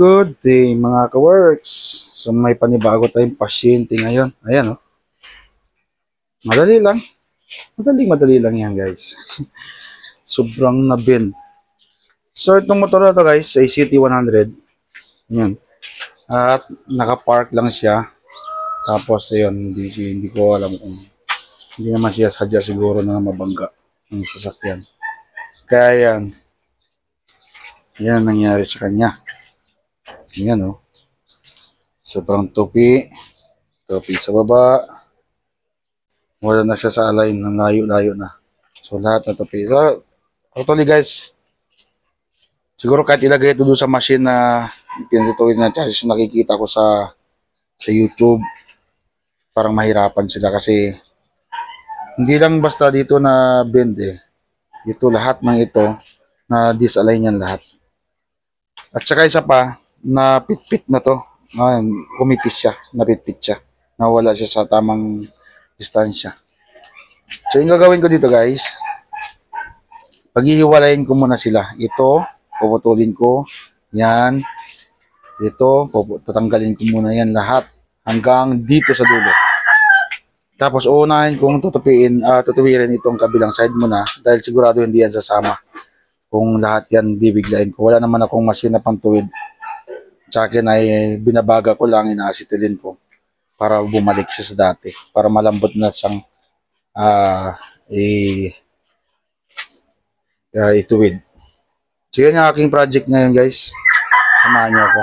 Good day mga ka-works. So may panibago tayong pasyente ngayon. Ayan, oh. Madali lang. Madali lang yan, guys. Sobrang na-bend. So itong motor na to, guys, ay CT100. Yan. At naka-park lang siya. Tapos ayun, hindi ko alam kung hindi naman siya sadya siguro na mabangga ng sasakyan. Kaya yan. Yan ang nangyari sa kanya. Yan, oh. Sobrang tupi sa baba, wala na siya sa align, ng layo-layo na. So lahat na tupi. So actually, guys, siguro kahit ilagay ito doon sa machine na pinatutuwid na chassis, nakikita ko sa YouTube, parang mahirapan sila kasi hindi lang basta dito na bend eh. Dito lahat ng ito na disalign yan lahat. At saka isa pa, na pitpit na to. Kumipis siya, napitpit siya. Nawala siya sa tamang distansya. So, yung gagawin ko dito, guys, paghihiwalayin ko muna sila. Ito, puputulin ko. Yan. Ito, tatanggalin ko muna yan lahat. Hanggang dito sa dulo. Tapos, uunahin kong tutuwirin itong kabilang side muna. Dahil sigurado hindi yan sasama. Kung lahat yan bibiglayin ko. Wala naman akong machine na pantuwid. Sa akin ay binabaga ko lang, inaasitilin ko para bumalik siya sa dati, para malambot na siyang ituwid. So yun ang aking project ngayon, guys. Samahan niyo ako.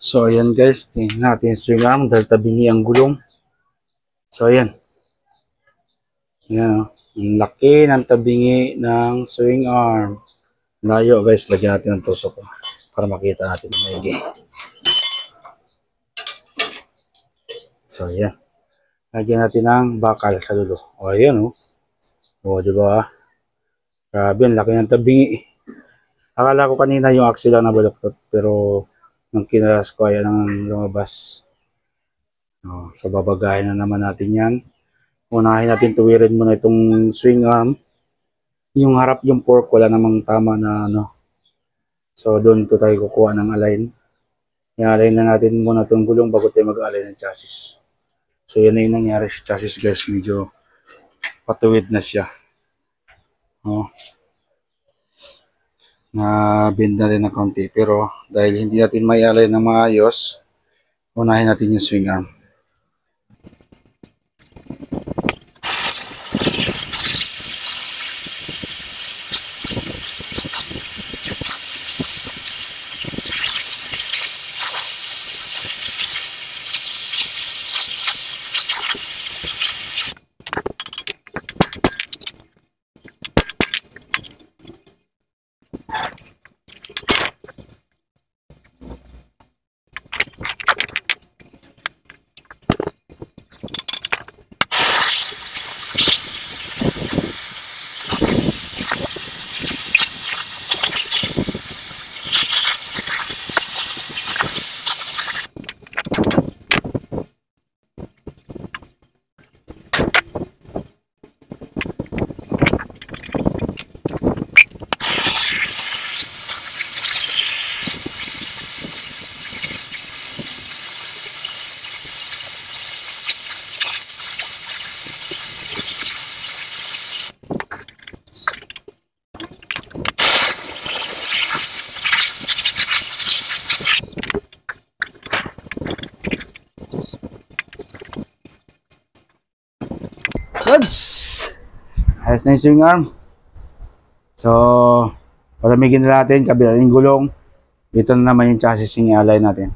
So ayan, guys, tingnan natin swing arm dahil tabingi ang gulong. So ayan. Ayan, ang laki ng tabingi ng swing arm. Layo, guys, lagyan natin ng tusok para makita natin maigi. So ayan. Lagyan natin ng bakal sa dulo. O ayan, oh. O, diba? Grabe, ang laki ng tabingi. Akala ko kanina yung axle lang na baluktot, pero nung kinalas ko, ayan ang lumabas. So babagahin na naman natin yan. Unahin natin tuwirin muna itong swing arm. Yung harap yung fork, wala namang tama na ano. So doon to tayo kukuha ng align. I-align na natin muna itong gulong bago tayo mag-align ng chassis. So yan na yung nangyari sa chassis, guys. Medyo patuwid na siya. Na-bend na rin ng konti, pero dahil hindi natin may align ng maayos, unahin natin yung swing arm. Goods! Ayos na yung swing arm. So, palamigin na natin, kabila yung gulong. Ito na naman yung chassis yung i-align natin.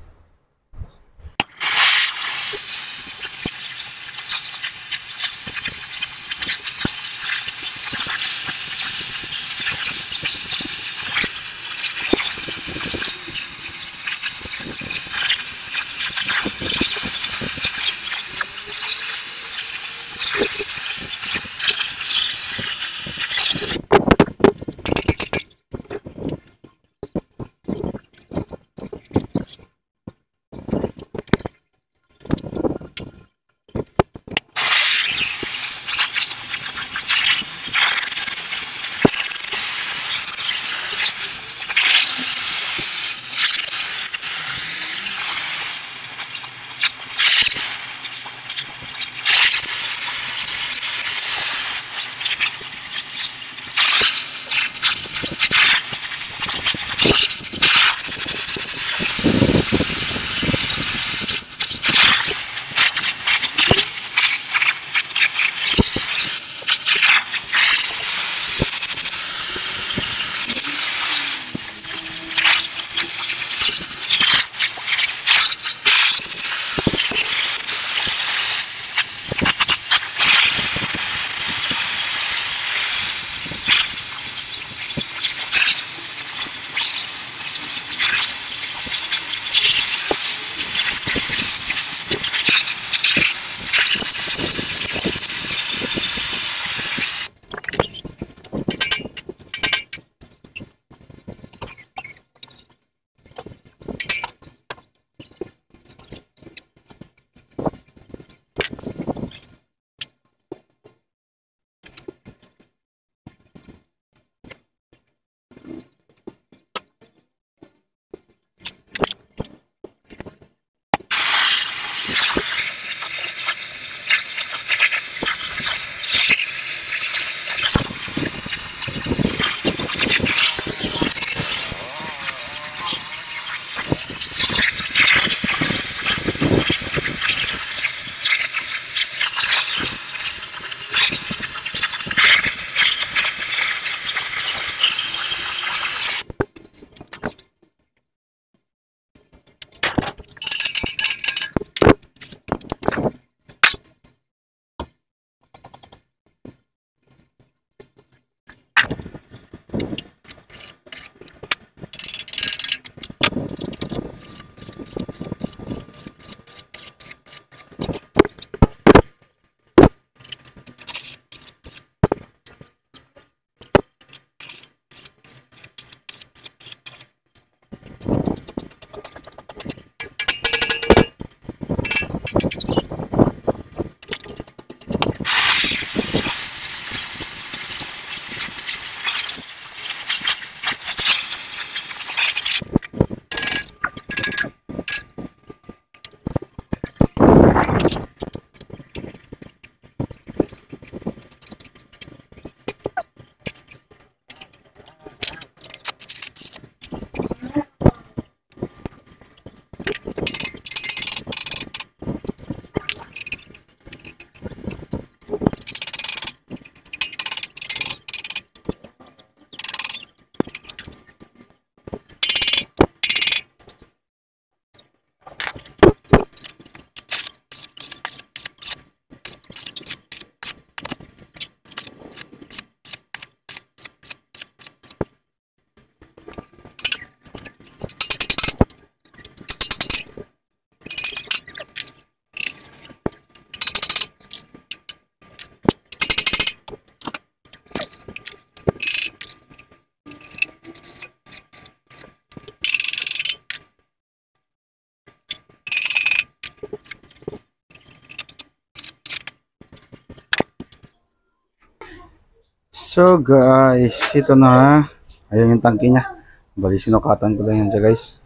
So guys, ito na. Ayan yung tangke niya. Bali sinukatan ko lang yan siya guys.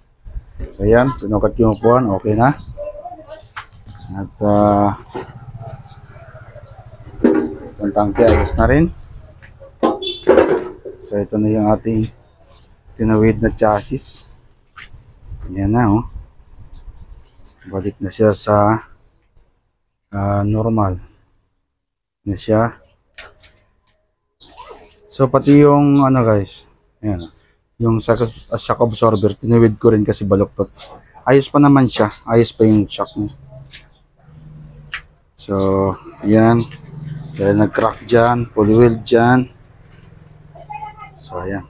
So ayan, sinukat yung upuan, okay na. At itong tangke ayos na rin. So ito na yung ating tinawid na chassis. Ayan na oh. Balik na siya sa normal. na siya. So pati yung ano guys, ayan, yung shock absorber, tiniwid ko rin kasi baluktot. Ayos pa naman siya, ayos pa yung shock niya. So, yan. Dahil nag-crack dyan, pulley wheel dyan. So, ayan.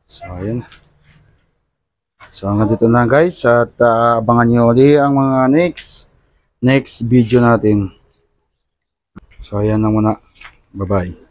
So, ayan. So, hanggang dito na guys. At abangan nyo ulit ang mga next video natin. So, ayan na muna. Bye-bye.